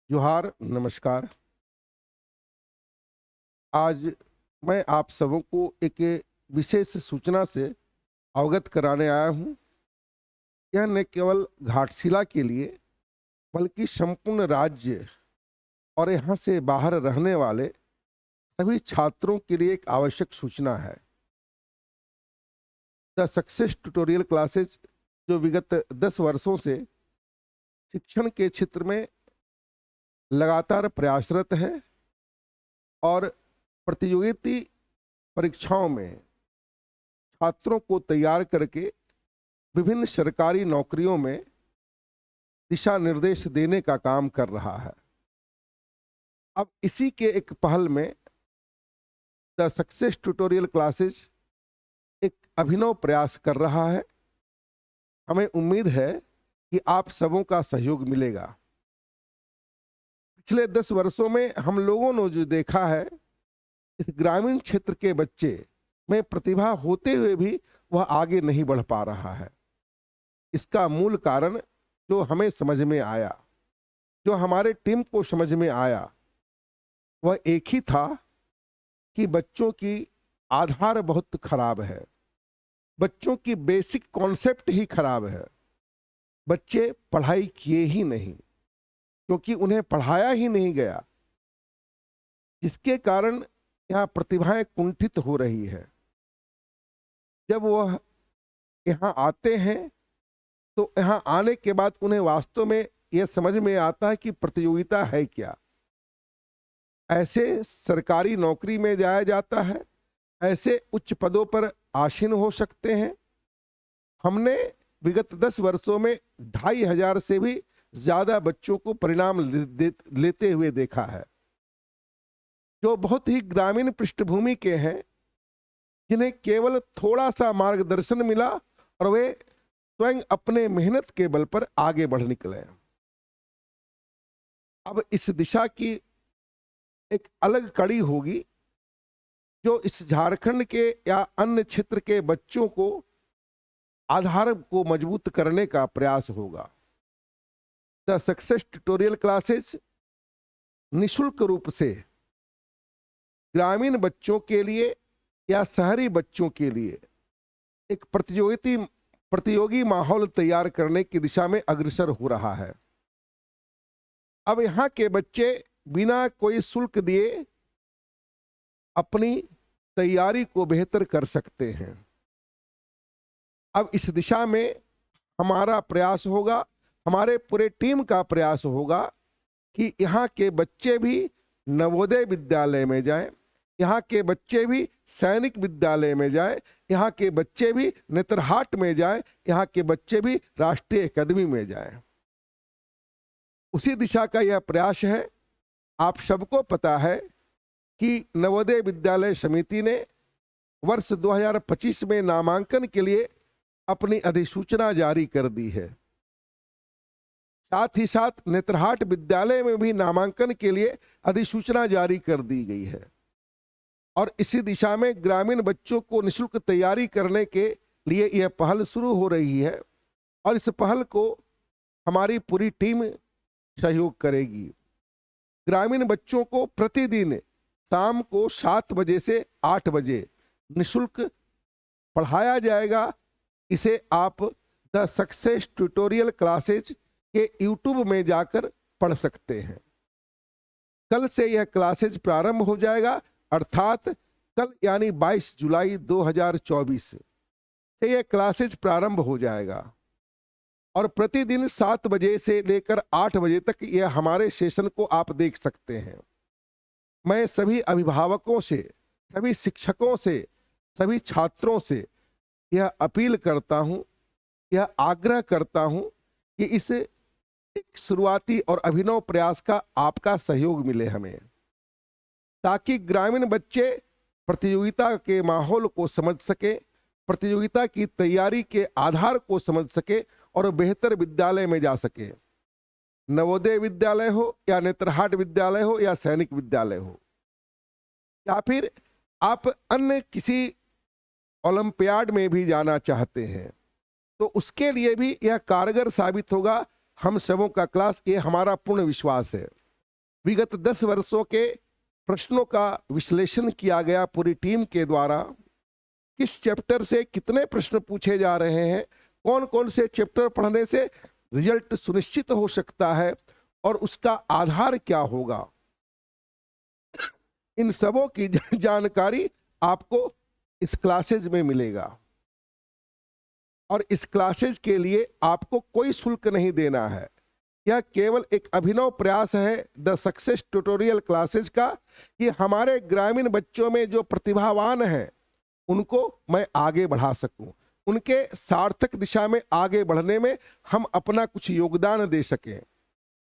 जोहार, नमस्कार। आज मैं आप सबों को एक विशेष सूचना से अवगत कराने आया हूँ। यह न केवल घाटशिला के लिए बल्कि संपूर्ण राज्य और यहाँ से बाहर रहने वाले सभी छात्रों के लिए एक आवश्यक सूचना है। द सक्सेस ट्यूटोरियल क्लासेज जो विगत 10 वर्षों से शिक्षण के क्षेत्र में लगातार प्रयासरत है और प्रतियोगिता परीक्षाओं में छात्रों को तैयार करके विभिन्न सरकारी नौकरियों में दिशा निर्देश देने का काम कर रहा है। अब इसी के एक पहल में द सक्सेस ट्यूटोरियल क्लासेस एक अभिनव प्रयास कर रहा है। हमें उम्मीद है कि आप सबों का सहयोग मिलेगा। पिछले 10 वर्षों में हम लोगों ने जो देखा है, इस ग्रामीण क्षेत्र के बच्चे में प्रतिभा होते हुए भी वह आगे नहीं बढ़ पा रहा है। इसका मूल कारण जो हमें समझ में आया, जो हमारे टीम को समझ में आया, वह एक ही था कि बच्चों की आधार बहुत खराब है। बच्चों की बेसिक कॉन्सेप्ट ही खराब है। बच्चे पढ़ाई किए ही नहीं, क्योंकि उन्हें पढ़ाया ही नहीं गया, जिसके कारण यहाँ प्रतिभाएं कुंठित हो रही है। जब वह यहाँ आते हैं तो यहाँ आने के बाद उन्हें वास्तव में यह समझ में आता है कि प्रतियोगिता है क्या। ऐसे सरकारी नौकरी में जाया जाता है, ऐसे उच्च पदों पर आसीन हो सकते हैं। हमने विगत 10 वर्षों में 2500 से भी ज्यादा बच्चों को परिणाम लेते हुए देखा है, जो बहुत ही ग्रामीण पृष्ठभूमि के हैं, जिन्हें केवल थोड़ा सा मार्गदर्शन मिला और वे स्वयं अपने मेहनत के बल पर आगे बढ़ निकले। अब इस दिशा की एक अलग कड़ी होगी, जो इस झारखंड के या अन्य क्षेत्र के बच्चों को आधार को मजबूत करने का प्रयास होगा। द सक्सेस ट्यूटोरियल क्लासेस निशुल्क रूप से ग्रामीण बच्चों के लिए या शहरी बच्चों के लिए एक प्रतियोगी माहौल तैयार करने की दिशा में अग्रसर हो रहा है। अब यहाँ के बच्चे बिना कोई शुल्क दिए अपनी तैयारी को बेहतर कर सकते हैं। अब इस दिशा में हमारा प्रयास होगा, हमारे पूरे टीम का प्रयास होगा कि यहाँ के बच्चे भी नवोदय विद्यालय में जाएं, यहाँ के बच्चे भी सैनिक विद्यालय में जाएं, यहाँ के बच्चे भी नेतरहाट में जाएं, यहाँ के बच्चे भी राष्ट्रीय अकादमी में जाएं। उसी दिशा का यह प्रयास है। आप सबको पता है कि नवोदय विद्यालय समिति ने वर्ष 2025 में नामांकन के लिए अपनी अधिसूचना जारी कर दी है। साथ ही साथ नेतरहाट विद्यालय में भी नामांकन के लिए अधिसूचना जारी कर दी गई है। और इसी दिशा में ग्रामीण बच्चों को निःशुल्क तैयारी करने के लिए यह पहल शुरू हो रही है और इस पहल को हमारी पूरी टीम सहयोग करेगी। ग्रामीण बच्चों को प्रतिदिन शाम को 7 बजे से 8 बजे निःशुल्क पढ़ाया जाएगा। इसे आप द सक्सेस ट्यूटोरियल क्लासेज के यूट्यूब में जाकर पढ़ सकते हैं। कल से यह क्लासेज प्रारंभ हो जाएगा, अर्थात कल यानी 22 जुलाई 2024 से यह क्लासेज प्रारंभ हो जाएगा और प्रतिदिन 7 बजे से लेकर 8 बजे तक यह हमारे सेशन को आप देख सकते हैं। मैं सभी अभिभावकों से, सभी शिक्षकों से, सभी छात्रों से यह अपील करता हूं, यह आग्रह करता हूं कि इस एक शुरुआती और अभिनव प्रयास का आपका सहयोग मिले हमें, ताकि ग्रामीण बच्चे प्रतियोगिता के माहौल को समझ सके, प्रतियोगिता की तैयारी के आधार को समझ सके और बेहतर विद्यालय में जा सके। नवोदय विद्यालय हो या नेतरहाट विद्यालय हो या सैनिक विद्यालय हो, या फिर आप अन्य किसी ओलंपियाड में भी जाना चाहते हैं, तो उसके लिए भी यह कारगर साबित होगा। हम सबों का क्लास, ये हमारा पूर्ण विश्वास है। विगत 10 वर्षों के प्रश्नों का विश्लेषण किया गया पूरी टीम के द्वारा। किस चैप्टर से कितने प्रश्न पूछे जा रहे हैं, कौन कौन से चैप्टर पढ़ने से रिजल्ट सुनिश्चित हो सकता है और उसका आधार क्या होगा, इन सबों की जानकारी आपको इस क्लासेज में मिलेगा। और इस क्लासेज के लिए आपको कोई शुल्क नहीं देना है। यह केवल एक अभिनव प्रयास है द सक्सेस ट्यूटोरियल क्लासेज का कि हमारे ग्रामीण बच्चों में जो प्रतिभावान हैं उनको मैं आगे बढ़ा सकूं, उनके सार्थक दिशा में आगे बढ़ने में हम अपना कुछ योगदान दे सकें।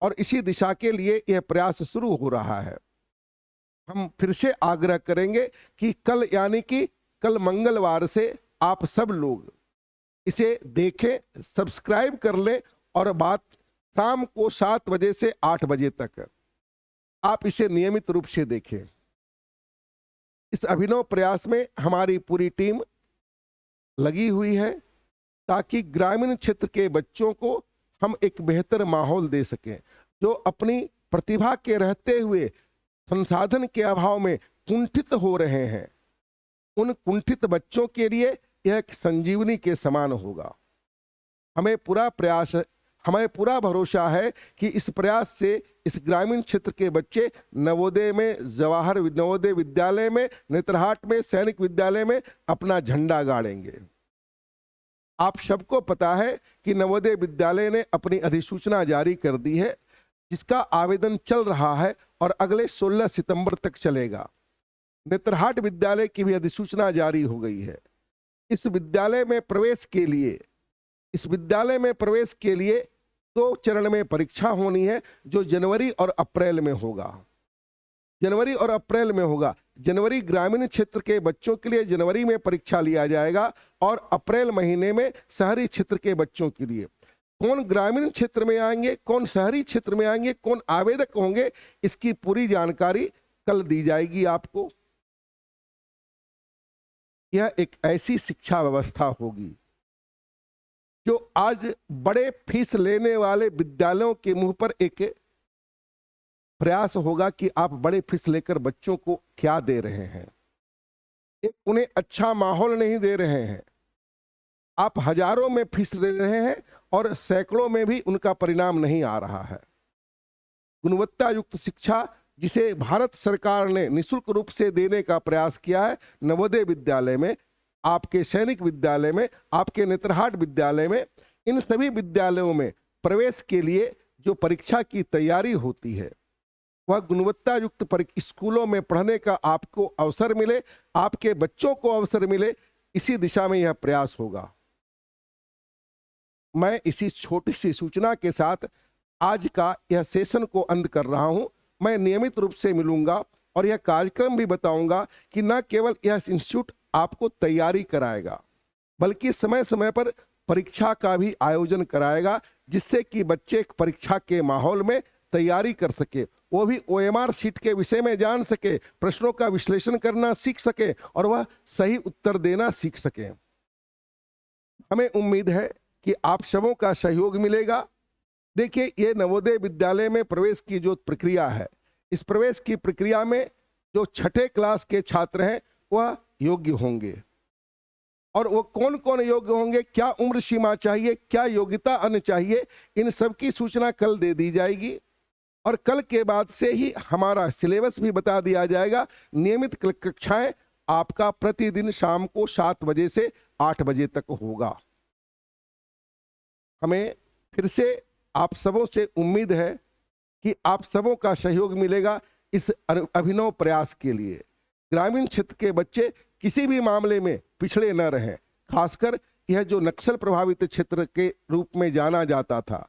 और इसी दिशा के लिए यह प्रयास शुरू हो रहा है। हम फिर से आग्रह करेंगे कि कल यानी कि कल मंगलवार से आप सब लोग इसे देखें, सब्सक्राइब कर लें और बात शाम को 7 बजे से 8 बजे तक आप इसे नियमित रूप से देखें। इस अभिनव प्रयास में हमारी पूरी टीम लगी हुई है ताकि ग्रामीण क्षेत्र के बच्चों को हम एक बेहतर माहौल दे सकें। जो अपनी प्रतिभा के रहते हुए संसाधन के अभाव में कुंठित हो रहे हैं, उन कुंठित बच्चों के लिए यह एक संजीवनी के समान होगा। हमें पूरा भरोसा है कि इस प्रयास से इस ग्रामीण क्षेत्र के बच्चे नवोदय में, जवाहर नवोदय विद्यालय में, नेतरहाट में, सैनिक विद्यालय में अपना झंडा गाड़ेंगे। आप सबको पता है कि नवोदय विद्यालय ने अपनी अधिसूचना जारी कर दी है, जिसका आवेदन चल रहा है और अगले 16 सितंबर तक चलेगा। नेतरहाट विद्यालय की भी अधिसूचना जारी हो गई है। इस विद्यालय में प्रवेश के लिए 2 चरण में परीक्षा होनी है, जो जनवरी और अप्रैल में होगा। जनवरी ग्रामीण क्षेत्र के बच्चों के लिए जनवरी में परीक्षा लिया जाएगा और अप्रैल महीने में शहरी क्षेत्र के बच्चों के लिए। कौन ग्रामीण क्षेत्र में आएंगे, कौन शहरी क्षेत्र में आएंगे, कौन आवेदक होंगे, इसकी पूरी जानकारी कल दी जाएगी आपको। यह एक ऐसी शिक्षा व्यवस्था होगी जो आज बड़े फीस लेने वाले विद्यालयों के मुंह पर एक प्रयास होगा कि आप बड़े फीस लेकर बच्चों को क्या दे रहे हैं। एक उन्हें अच्छा माहौल नहीं दे रहे हैं। आप हजारों में फीस ले रहे हैं और सैकड़ों में भी उनका परिणाम नहीं आ रहा है। गुणवत्ता युक्त शिक्षा जिसे भारत सरकार ने निःशुल्क रूप से देने का प्रयास किया है, नवोदय विद्यालय में, आपके सैनिक विद्यालय में, आपके नेतरहाट विद्यालय में, इन सभी विद्यालयों में प्रवेश के लिए जो परीक्षा की तैयारी होती है वह गुणवत्ता युक्त स्कूलों में पढ़ने का आपको अवसर मिले, आपके बच्चों को अवसर मिले, इसी दिशा में यह प्रयास होगा। मैं इसी छोटी सी सूचना के साथ आज का यह सेशन को अंत कर रहा हूं। मैं नियमित रूप से मिलूंगा और यह कार्यक्रम भी बताऊंगा कि न केवल यह इंस्टीट्यूट आपको तैयारी कराएगा, बल्कि समय समय पर परीक्षा का भी आयोजन कराएगा, जिससे कि बच्चे परीक्षा के माहौल में तैयारी कर सके, वो भी OMR शीट के विषय में जान सके, प्रश्नों का विश्लेषण करना सीख सके और वह सही उत्तर देना सीख सके। हमें उम्मीद है कि आप सबों का सहयोग मिलेगा। देखिए, ये नवोदय विद्यालय में प्रवेश की जो प्रक्रिया है, इस प्रवेश की प्रक्रिया में जो 6ठे क्लास के छात्र हैं वह योग्य होंगे। और वो कौन कौन योग्य होंगे, क्या उम्र सीमा चाहिए, क्या योग्यता अन्य चाहिए, इन सब की सूचना कल दे दी जाएगी। और कल के बाद से ही हमारा सिलेबस भी बता दिया जाएगा। नियमित कक्षाएं आपका प्रतिदिन शाम को 7 बजे से 8 बजे तक होगा। हमें फिर से आप सबों से उम्मीद है कि आप सबों का सहयोग मिलेगा इस अभिनव प्रयास के लिए। ग्रामीण क्षेत्र के बच्चे किसी भी मामले में पिछड़े न रहें। खासकर यह जो नक्सल प्रभावित क्षेत्र के रूप में जाना जाता था,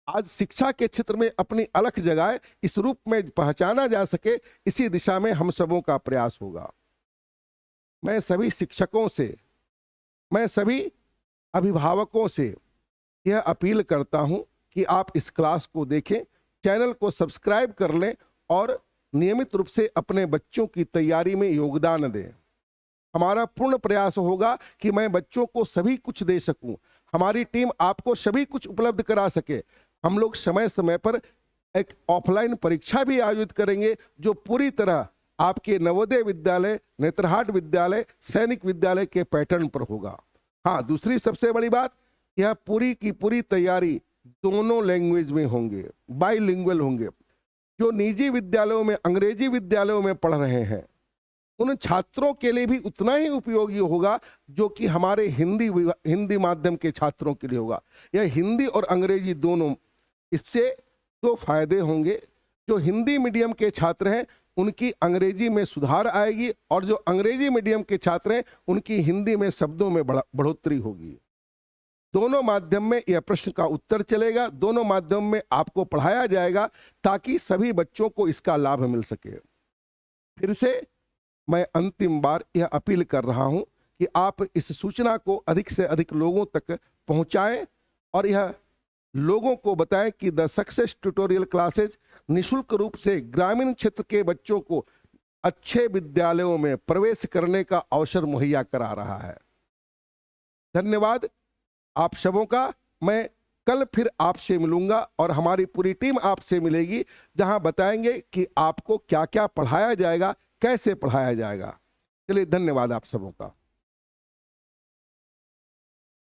आज शिक्षा के क्षेत्र में अपनी अलग जगह इस रूप में पहचाना जा सके, इसी दिशा में हम सबों का प्रयास होगा। मैं सभी शिक्षकों से, मैं सभी अभिभावकों से यह अपील करता हूं कि आप इस क्लास को देखें, चैनल को सब्सक्राइब कर लें और नियमित रूप से अपने बच्चों की तैयारी में योगदान दें। हमारा पूर्ण प्रयास होगा कि मैं बच्चों को सभी कुछ दे सकूं, हमारी टीम आपको सभी कुछ उपलब्ध करा सके। हम लोग समय समय पर एक ऑफलाइन परीक्षा भी आयोजित करेंगे जो पूरी तरह आपके नवोदय विद्यालय, नेत्रहाट विद्यालय, सैनिक विद्यालय के पैटर्न पर होगा। हाँ, दूसरी सबसे बड़ी बात, यह पूरी की पूरी तैयारी दोनों लैंग्वेज में होंगे, बाइलिंगुअल होंगे। जो निजी विद्यालयों में, अंग्रेजी विद्यालयों में पढ़ रहे हैं, उन छात्रों के लिए भी उतना ही उपयोगी होगा जो कि हमारे हिंदी माध्यम के छात्रों के लिए होगा। यह हिंदी और अंग्रेजी दोनों, इससे दो फायदे होंगे। जो हिंदी मीडियम के छात्र हैं उनकी अंग्रेजी में सुधार आएगी, और जो अंग्रेजी मीडियम के छात्र हैं उनकी हिंदी में शब्दों में बढ़ोतरी होगी। दोनों माध्यम में यह प्रश्न का उत्तर चलेगा, दोनों माध्यम में आपको पढ़ाया जाएगा ताकि सभी बच्चों को इसका लाभ मिल सके। फिर से मैं अंतिम बार यह अपील कर रहा हूं कि आप इस सूचना को अधिक से अधिक लोगों तक पहुंचाएं और यह लोगों को बताएं कि द सक्सेस ट्यूटोरियल क्लासेज निःशुल्क रूप से ग्रामीण क्षेत्र के बच्चों को अच्छे विद्यालयों में प्रवेश करने का अवसर मुहैया करा रहा है। धन्यवाद आप सबों का। मैं कल फिर आपसे मिलूंगा और हमारी पूरी टीम आपसे मिलेगी, जहां बताएंगे कि आपको क्या क्या पढ़ाया जाएगा, कैसे पढ़ाया जाएगा। चलिए, धन्यवाद आप सबों का।